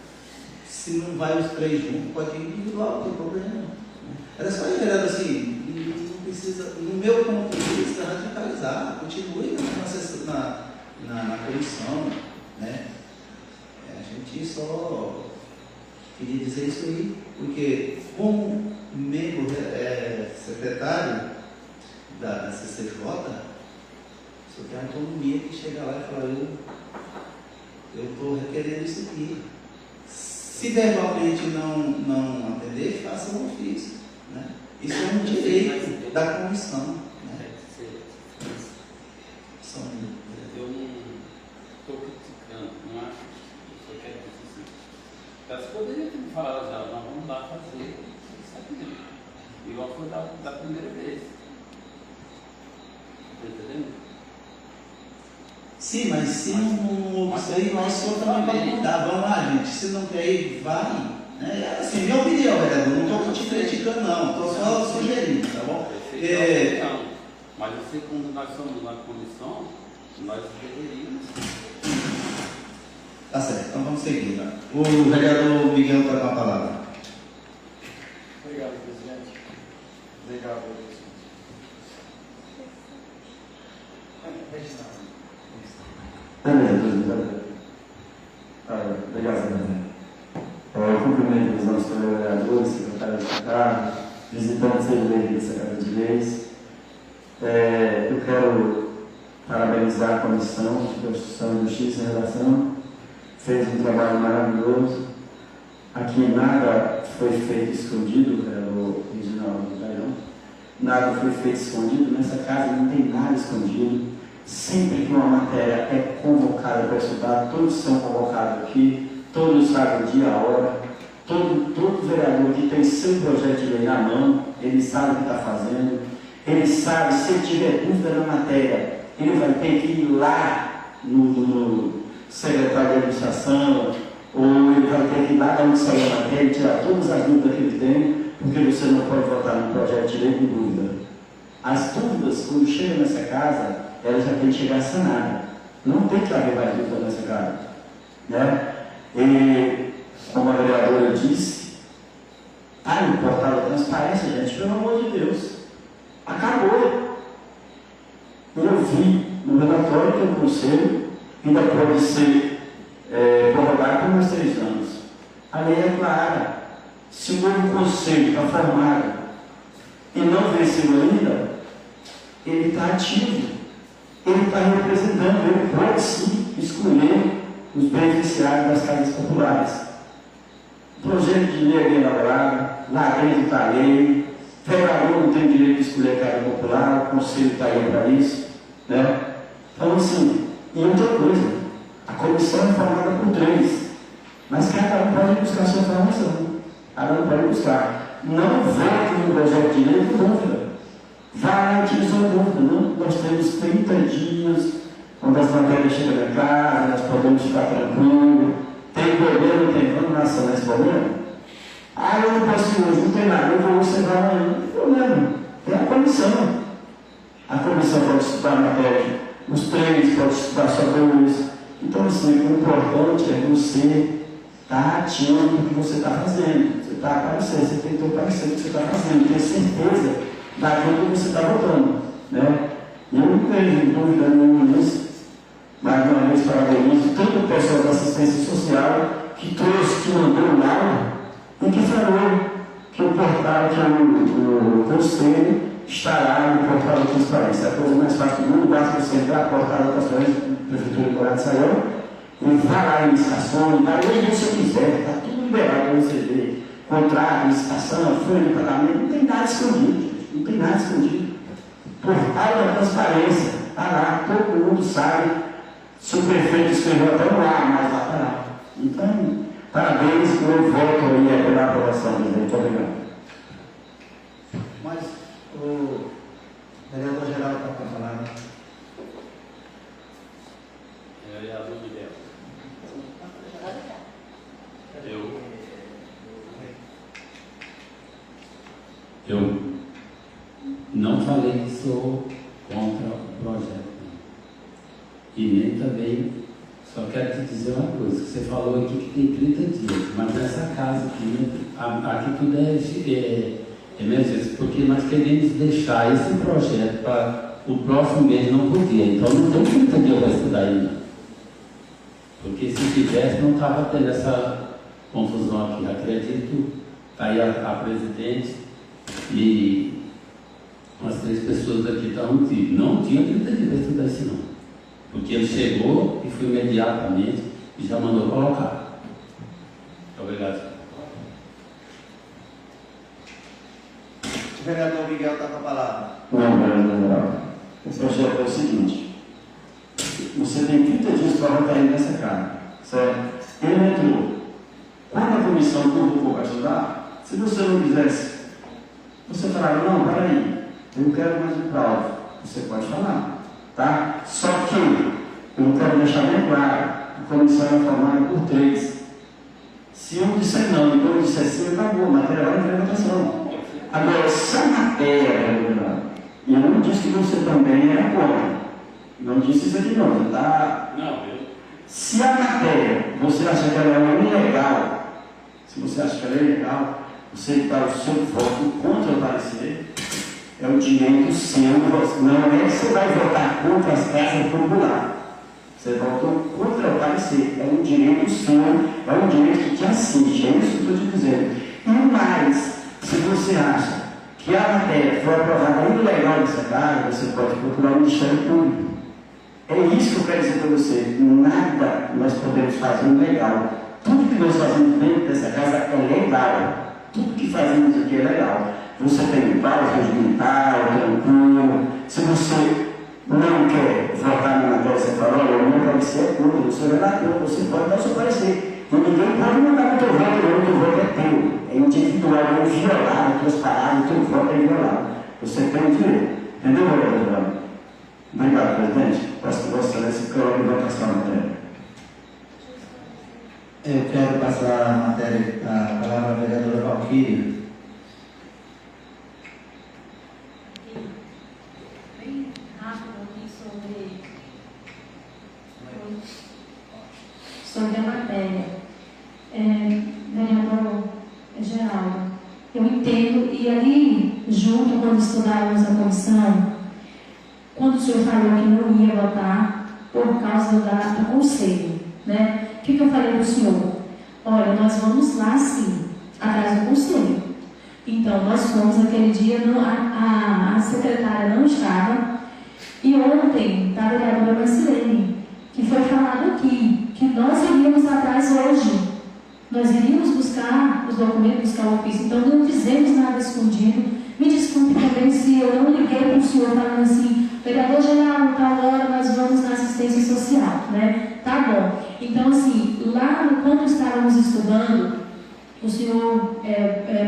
Se não vai os três juntos, pode ir individual, não tem problema. Era só ir, vereador, assim, não precisa, no meu ponto de vista, radicalizar, continue na comissão, né? A gente só queria dizer isso aí, porque como membro secretário da CCJ, o senhor tem autonomia que chega lá e fala, eu estou requerendo isso aqui. Se verbalmente não atender, faça um ofício. Né? Isso é um direito da comissão. Né? Eu não estou criticando, não acho que o senhor quer dizer assim. Elas poderiam ter me falado já, nós vamos lá fazer isso aqui. Igual foi da primeira vez. Está entendendo? Sim, mas se não sei, nós só também vamos mudar. Vamos lá, gente. Se não quer ir, vai. É assim, minha opinião, vereador. Não estou te criticando, não. Estou só sugerindo, tá bom? Mas eu sei que quando nós somos na comissão, nós deveríamos. Tá certo, então vamos seguir. Tá? O vereador Miguel está com a palavra. Obrigado, presidente. Obrigado, presidente. Obrigado, presidente. Eu cumprimento os nossos vereadores, secretários de Estado, visitantes da Secretaria de Leis. Eu quero parabenizar a Comissão de Constituição e Justiça e Redação. Fez um trabalho maravilhoso. Aqui nada foi feito escondido, vereador Reginaldo Gaião. Nada foi feito escondido. Nessa casa não tem nada escondido. Sempre que uma matéria é convocada para estudar, todos são convocados aqui, todos sabem o dia, a hora, todo vereador que tem seu projeto de lei na mão, ele sabe o que está fazendo, ele sabe, se ele tiver dúvida na matéria, ele vai ter que ir lá no secretário de administração, ou ele vai ter que ir lá onde saiu a matéria e tirar todas as dúvidas que ele tem, porque você não pode votar no projeto de lei com dúvida. As dúvidas, quando chegam nessa casa, elas já têm que chegar sanadas. Não tem que haver mais dúvida nessa casa. Né? E, como a vereadora disse, está no portal da transparência, gente, pelo amor de Deus. Acabou. Eu vi no relatório que o conselho ainda pode ser prorrogado por mais 3 anos. A lei é clara. Se o novo conselho está formado e não venceu ainda, ele está ativo. Ele está representando, ele pode sim escolher os beneficiários das casas populares. O projeto de lei é elaborado, lá dentro está a lei, Vereador não tem direito de escolher cargo popular, o conselho está aí para isso, né? Então, assim, e outra coisa, a comissão é formada por 3, mas cada um pode buscar a sua informação, cada um pode buscar. Não vote no projeto de lei com dúvida. Vai lá e tire sua dúvida. Não, nós temos 30 dias, quando as matérias chegam na casa, nós podemos ficar tranquilos. Tem problema, tem informação nesse problema? Eu não posso ir hoje, não tem nada, eu vou observar amanhã. Não tem problema. É a comissão. A comissão pode estudar a matéria, os 3 podem estudar só 2. Então, assim, o importante é você estar ativo no que você está fazendo. Você está aparecendo, você tem que ter o parecer do que você está fazendo, ter certeza daquilo que você está votando, né? Eu não tenho dúvida nenhuma nisso. Mais uma vez, parabenizo todo o pessoal da assistência social que trouxe, que mandou o laudo e que falou que o portal, que o conselho estará no portal da transparência. É a coisa mais fácil do mundo, basta você entrar no portal da transparência da Prefeitura de Corado de Saião e vai lá em licitação, vai onde você quiser, está tudo liberado para você ver. Contrato, licitação, folha de pagamento, não tem nada escondido. Não tem nada escondido. Portal da transparência, está lá, todo mundo sabe. Se o prefeito escreveu até no ar, mas lá está lá. Então, parabéns, eu voto aí pela aprovação, presidente. Obrigado. Mas o vereador geral está com a palavra. Vereador Miguel. Eu não falei que sou contra o projeto. E nem também, só quero te dizer uma coisa, você falou aqui que tem 30 dias, mas nessa casa aqui tudo é emergência, porque nós queremos deixar esse projeto para o próximo mês, não podia, então não tem 30 dias para estudar ainda. Porque se tivesse, não estava tendo essa confusão aqui. Acredito, está aí a presidente e as 3 pessoas aqui estão que não tinha 30 dias para estudar isso não. Porque ele chegou e foi imediatamente e já mandou colocar. Obrigado. O vereador Miguel está com a palavra. Não, vereador. O projeto é o seguinte: você tem 30 dias para votar aí nessa casa, certo? Ele entrou. Quando a comissão convocou para ajudar, se você não quisesse, você falava, não, peraí, eu não quero mais ir para aula. Você pode falar. Tá? Só que eu quero deixar bem claro, a comissão é formada por 3. Se um disser não e dois disser sim, acabou, a matéria vai entrar em votação. Agora, se a matéria, e eu não disse que você também era contra, não disse isso aqui não, tá? Não, eu. Se a matéria, você acha que ela é ilegal, se você acha que ela é ilegal, você dá o seu voto contra o parecer. É o direito seu, não é que você vai votar contra as casas populares. Você votou contra o parecer. É um direito seu, é um direito que te assiste. É isso que eu estou te dizendo. E mais, se você acha que a matéria foi aprovada ilegal nessa casa, você pode procurar o Ministério Público. É isso que eu quero dizer para você. Nada nós podemos fazer ilegal. Tudo que nós fazemos dentro dessa casa é legal. Tudo que fazemos aqui é legal. Você tem vários regimentais, tranquilo. Se você não quer votar na matéria, você fala, olha, eu não quero ser contra, você vai lá, você pode dar o seu parecer. E ninguém pode mandar o teu voto, não, o teu voto é teu. É individual, é inviolado, tuas palavras, o teu voto é inviolado. Você tem o direito. Entendeu, vereador? Obrigado, presidente. Peço que Vossa Excelência coloque em votação a matéria. Eu quero passar a palavra à vereadora Valquíria. Bem rápido aqui sobre a matéria. Vereador Geraldo, eu entendo, e ali, junto, quando estudávamos a comissão, quando o senhor falou que não ia votar por causa do conselho, né? O que eu falei para o senhor? Olha, nós vamos lá sim, atrás do conselho. Então, nós fomos aquele dia, a secretária não estava, e ontem, da vereadora Marcilene, que foi falado aqui, que nós iríamos atrás hoje. Nós iríamos buscar os documentos, buscar o ofício. Então, não fizemos nada escondido. Me eu não liguei para o senhor falando assim, vereador geral, tal hora nós vamos na assistência social, né? Tá bom. Então, assim, lá quando estávamos estudando, o senhor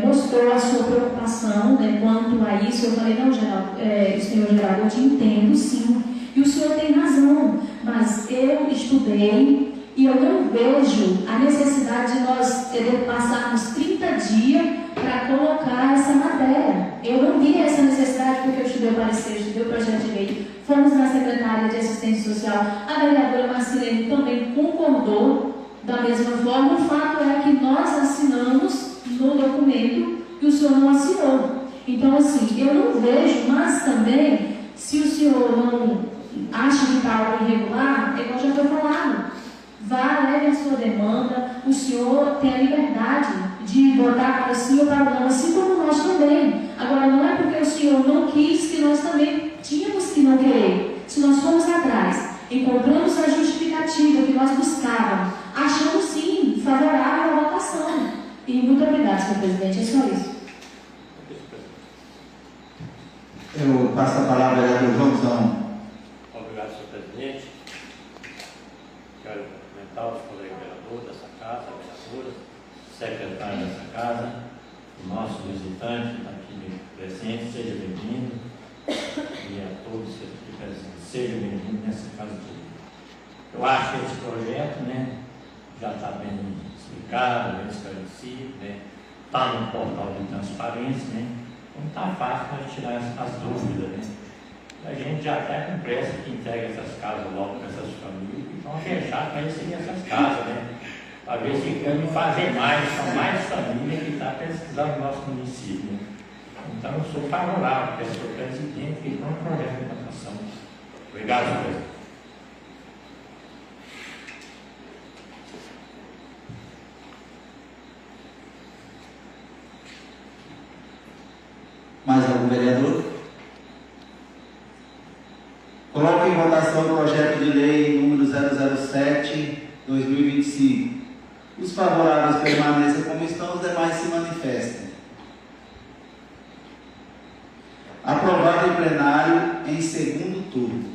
mostrou a sua preocupação, né, quanto a isso. Eu falei, não, senhor Geraldo, eu te entendo, sim. E o senhor tem razão, mas eu estudei e eu não vejo a necessidade de nós passarmos 30 dias para colocar essa matéria. Eu não vi essa necessidade porque eu estudei o parecer, estudei o projeto de lei, fomos na Secretaria de Assistência Social, a vereadora Marcilene também concordou da mesma forma. O fato é que nós assinamos no documento e o senhor não assinou. Então, assim, eu não vejo, mas também, se o senhor não acha que está algo irregular, igual já foi falado, vá, leve a sua demanda, o senhor tem a liberdade de votar para sim ou para não, assim como nós também. Agora, não é porque o senhor não quis que nós também tínhamos que não querer. Se nós fomos atrás, encontramos a justificativa que nós buscávamos, achamos sim favorável à votação. E muito obrigada, senhor presidente, é só isso. Eu passo a palavra ao vereador Joãozão. Obrigado, senhor presidente. Quero cumprimentar os colegas vereadores dessa casa, vereadoras, secretário dessa casa, o nosso visitante aqui presente, seja bem-vindo. E a todos que aqui presentes, sejam bem-vindos nessa casa de lei. Eu acho que esse projeto, né, já está bem explicado, bem esclarecido, né, está no portal de transparência, né, não está fácil para tirar as dúvidas, né. A gente já está com pressa que entrega essas casas logo para essas famílias que vão fechar para receber essas casas, né? Para ver se querem fazer mais, são mais famílias que estão pesquisando no nosso município. Né? Então, eu sou favorável, porque sou presidente e não projeto de votação. Obrigado, senhor presidente. Mais algum vereador? Coloque em votação o projeto de lei número 007/2025. Os favoráveis permaneçam como estão, os demais se manifestem. Aprovado em plenário em segundo turno.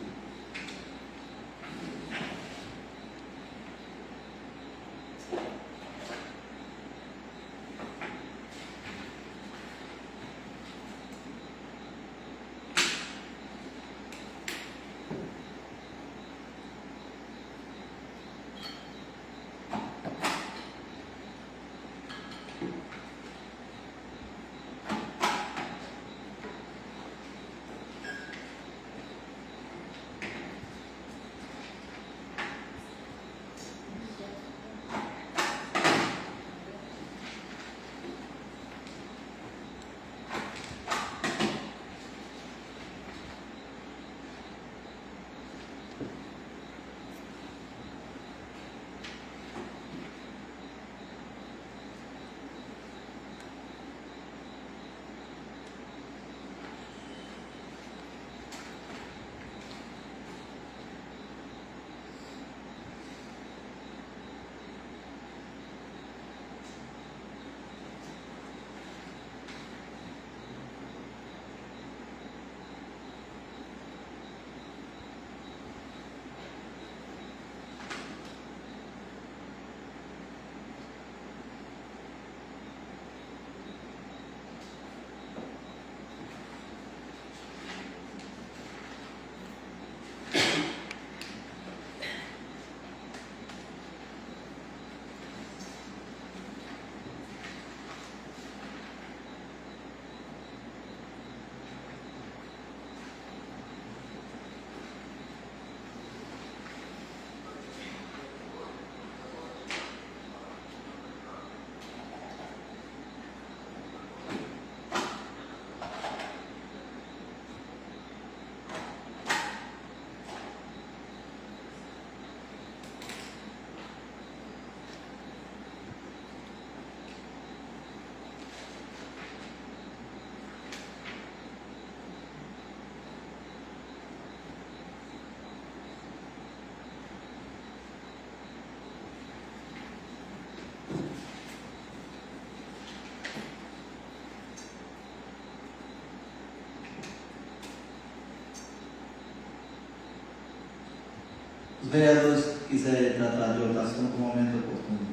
vereadores que quiserem tratar de outro assunto, no momento oportuno.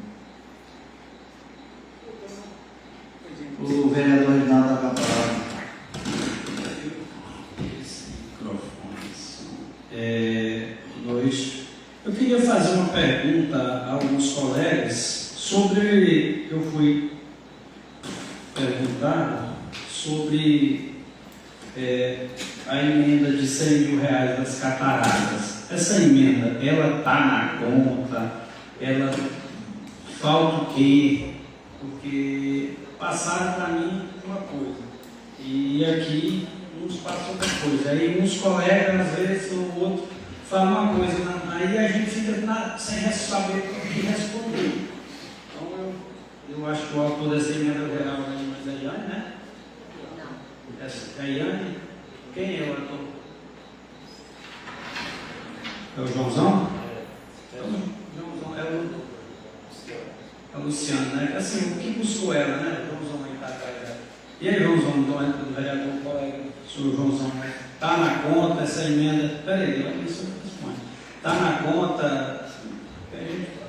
O vereador Reginaldo está com a palavra. Boa noite. Eu queria fazer uma pergunta a alguns colegas sobre. Eu fui perguntado sobre a emenda de R$100 mil das cataratas. Essa emenda, ela está na conta? Ela falta o quê? Porque passaram para mim uma coisa e aqui uns passam outra coisa. Aí uns colegas, às vezes, o outro fala uma coisa, aí a gente fica sem saber o que responder. Então eu acho que o autor dessa emenda geral aí, mas é Iane, né? Não. É a Iane? Quem é o autor? É o Joãozão? É o Joãozão, é o Luciano, né? Assim, o que buscou ela, né? O Joãozão aí está atrás dela. E aí, Joãozão, do vereador, colega, senhor Joãozão, está na conta essa emenda? Peraí, isso eu respondo. Está na conta,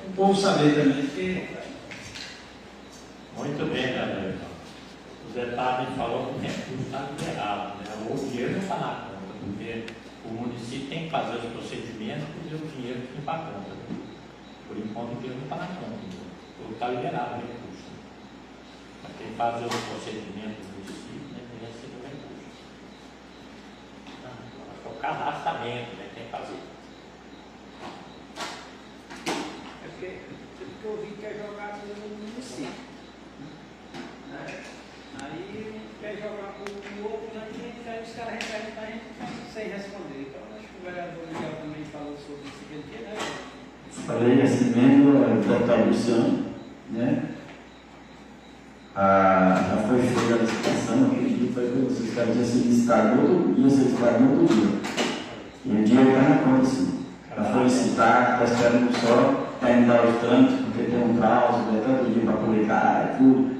o povo saber também, porque... Muito bem, né, o Zé Távio falou que o recurso está liberado, né? O dinheiro não está na conta, porque o município tem que fazer os procedimentos e o dinheiro tem que ir para a conta. Né? Por enquanto, o dinheiro não está na conta, então está liberado o recurso. Mas quem faz os procedimentos do município, né, tem que receber o recurso. Acho que é o cadastramento, né, tem que fazer. É porque eu vi que quer jogar no município. Né? Aí quer jogar com o outro, aí os caras recebem para a gente sem responder. Então acho que o vereador Miguel também falou sobre isso aquele dia, né? Falei assim mesmo, o deputado Luciano, né? Já foi feita a licitação, aquele dia foi que os caras iam ser licitados no outro dia. E o dinheiro está na conta, sim. Já foi licitado, está esperando só terminar os trâmites, porque tem um prazo, tem tanto dia para publicar, tudo.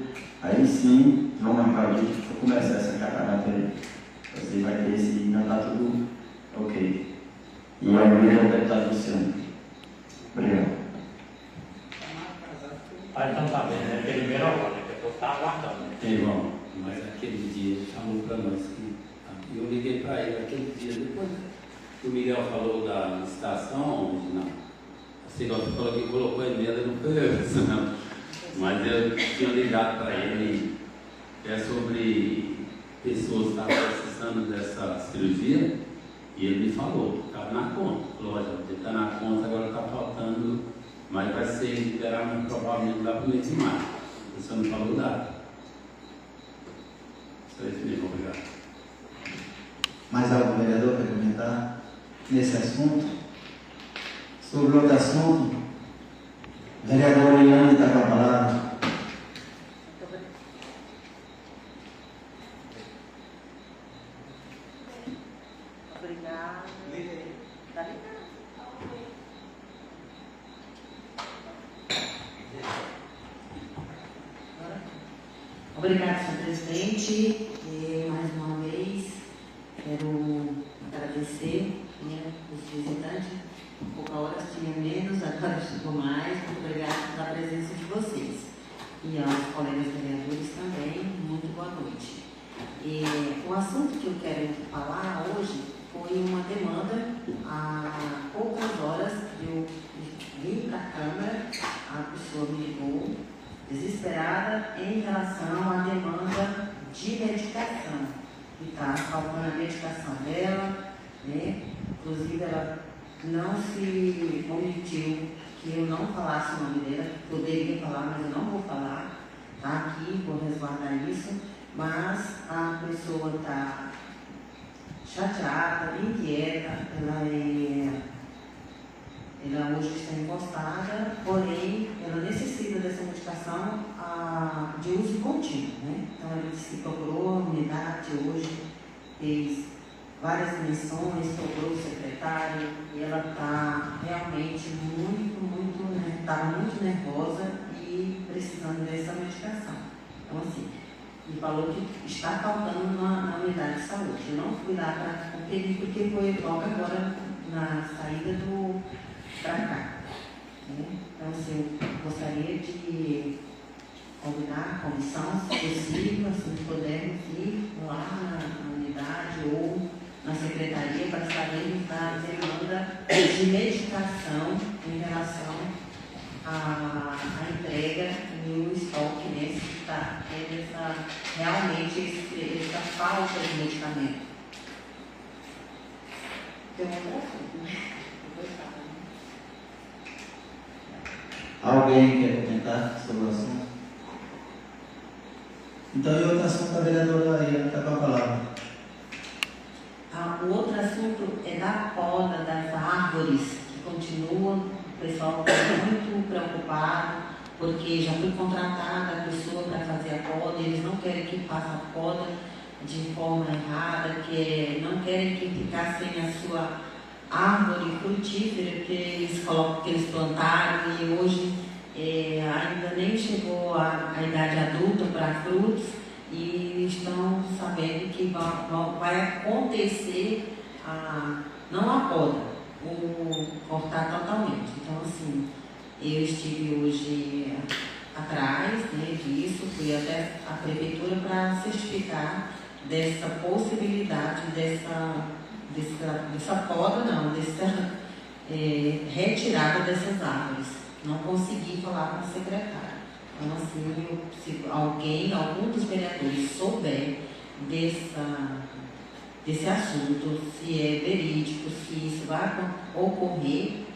Aí sim, vamos marcar o dia para começar essa catarata aí. Você vai ter esse, ainda está tudo ok. E a minha é o deputado Luciano. Obrigado. Então tá bem, né? Ele liberou agora, né? Que eu estava aguardando. Né? Irmão, mas aquele dia ele chamou para nós que eu liguei para ele aquele dia, depois que o Miguel falou da licitação, não. A senhora falou que colocou a emenda, não foi eu, não. Mas eu tinha ligado para ele, sobre pessoas que estavam precisando dessa cirurgia, e ele me falou, estava na conta. Falou, olha, está na conta, agora está faltando, mas vai ser liberado provavelmente lá para o mês de maio. Você não falou data. Só isso mesmo, obrigado. Mais algum vereador para comentar nesse assunto? Sobre outro assunto? Vereador Iane está com a palavra. Obrigada. Tá ligado? Obrigada, senhor presidente. Mais uma vez, quero agradecer, né, os visitantes. Pouca horas tinha menos, agora chegou mais. Muito obrigada pela presença de vocês. E aos colegas vereadores também, muito boa noite. O assunto que eu quero falar hoje foi uma demanda. Há poucas horas eu vim para a Câmara, a pessoa me ligou desesperada em relação à demanda de medicação. Que está faltando a medicação dela, né? Inclusive ela não se omitiu que eu não falasse o nome dela, poderia falar, mas eu não vou falar, tá aqui, vou resguardar isso, mas a pessoa está chateada, inquieta, ela hoje está encostada, porém ela necessita dessa medicação de uso contínuo, né? Então ela disse que procurou a unidade hoje, fez várias dimensões, procurou o secretário e ela está realmente muito, né? Está muito nervosa e precisando dessa medicação. Então assim, me falou que está faltando na unidade de saúde. Eu não fui lá para conferir porque foi logo agora na saída para cá. Né? Então, assim, eu gostaria de combinar a comissão, se possível, assim, pudermos ir lá na unidade ou na secretaria para sabermos da demanda de medicação em relação à entrega e o estoque, né, se está tendo realmente essa falta de medicamento. Tem outro assunto, né? Depois fala, né? Alguém quer comentar sobre o assunto? Então, e outro assunto, a vereadora aí está com a palavra. O outro assunto é da poda das árvores, que continua, o pessoal está muito preocupado, porque já foi contratada a pessoa para fazer a poda, eles não querem que faça a poda de forma errada, não querem que ficar sem a sua árvore frutífera que eles plantaram e hoje ainda nem chegou a idade adulta para frutos e estão sabendo que vai acontecer não a poda, cortar totalmente. Então, assim, eu estive hoje atrás, né, disso, fui até a prefeitura para certificar dessa possibilidade dessa poda, não, dessa retirada dessas árvores. Não consegui falar com o secretário. Então, assim, se algum dos vereadores souber desse assunto, se é verídico, se isso vai ocorrer,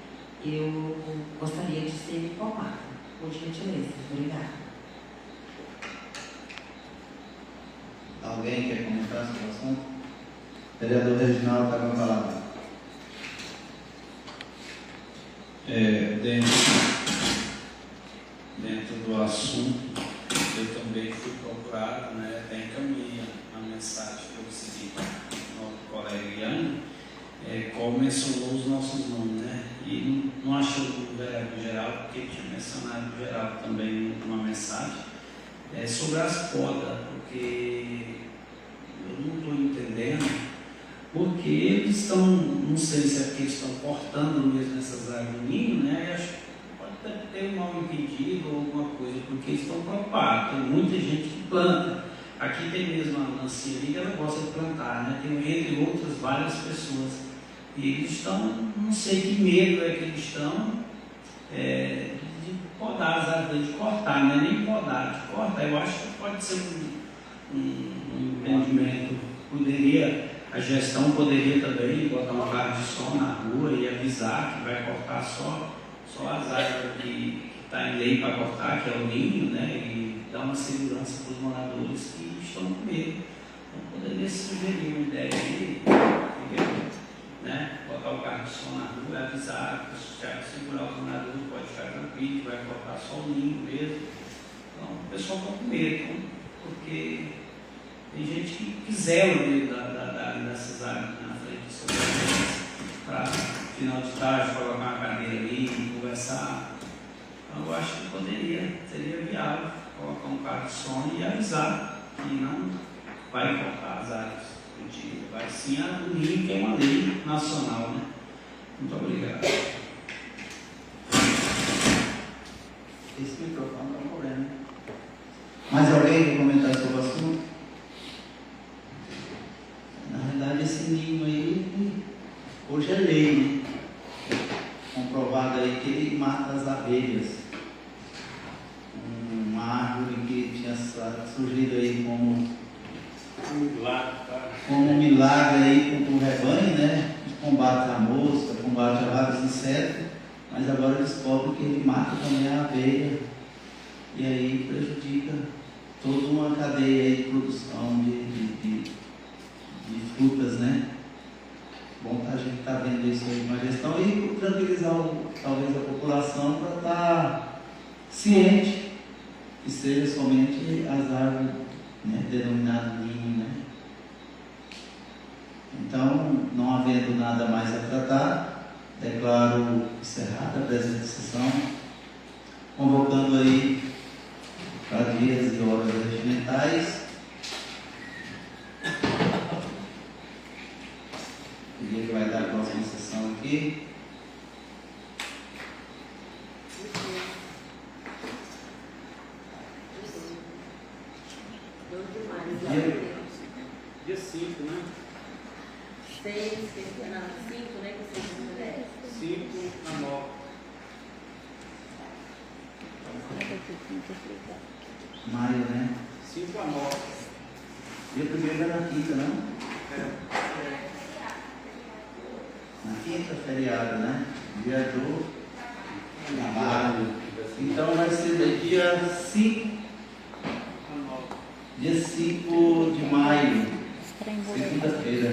eu gostaria de ser informada. Por gentileza. Obrigada. Alguém quer comentar sobre o assunto? Vereador Reginaldo está com a palavra. Dentro do assunto, eu também fui procurado, né, até encaminhei a mensagem que eu recebi do nosso colega Iane, qual mencionou os nossos nomes, né? E não achou o vereador geral, porque tinha mencionado o geral também numa mensagem sobre as podas, porque eu não estou entendendo, porque eles estão, não sei se é porque eles estão cortando mesmo essas árvores ninho, né? Eu acho que pode ter um mal entendido ou alguma coisa, porque eles estão preocupados, tem muita gente que planta. Aqui tem mesmo a Nancy ali que ela gosta de plantar, né? Tem entre outras várias pessoas. E eles estão, não sei que medo é que eles estão de podar as árvores, de cortar, não é nem podar, de cortar. Eu acho que pode ser um empreendimento, a gestão poderia também botar uma carro de som na rua e avisar que vai cortar só as árvores que está em lei para cortar, que é o ninho, né? E dar uma segurança para os moradores que estão com medo. Então poderia sugerir uma ideia aí, né? Botar o carro de som na rua e avisar, segurar os moradores, pode ficar tranquilo, vai cortar só o ninho mesmo. Então o pessoal está com medo, porque tem gente que zela o medo dessas árvores na frente do seu para final de tarde colocar uma cadeira ali, conversar. Então eu acho que seria viável colocar um carro de som e avisar que não vai cortar as árvores. Vai sim a unir, que é uma lei nacional, né? Muito obrigado. Esse microfone está morrendo. Mais alguém quer comentar sobre o assunto? Na verdade, esse ninho aí, hoje é lei, né? Comprovado aí que ele mata as abelhas. Uma árvore que tinha surgido aí como um milagre aí para o rebanho, né? De combate à mosca, combate a vários insetos, mas agora descobre que ele mata também a abelha e aí prejudica toda uma cadeia aí de produção de frutas, né? Bom, a gente está vendo isso aí, uma gestão e tranquilizar talvez a população para estar ciente que seja somente as árvores, né, denominadas ninho, né? Então, não havendo nada mais a tratar, declaro encerrada a presente sessão, convocando aí para dias e horas regimentais. O dia que vai dar a próxima sessão aqui. Dia 5, né? 6, 5, né? Que 6 mulheres. 5 a 9. Maio, né? 5 a 9. Dia 1º é na quinta, não? É. Na quinta, feriado, né? Dia do trabalho. Então vai ser dia 5. Dia 5 de maio, segunda-feira.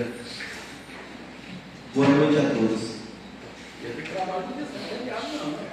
Boa noite a todos. Dia de trabalho, não é feriado, não.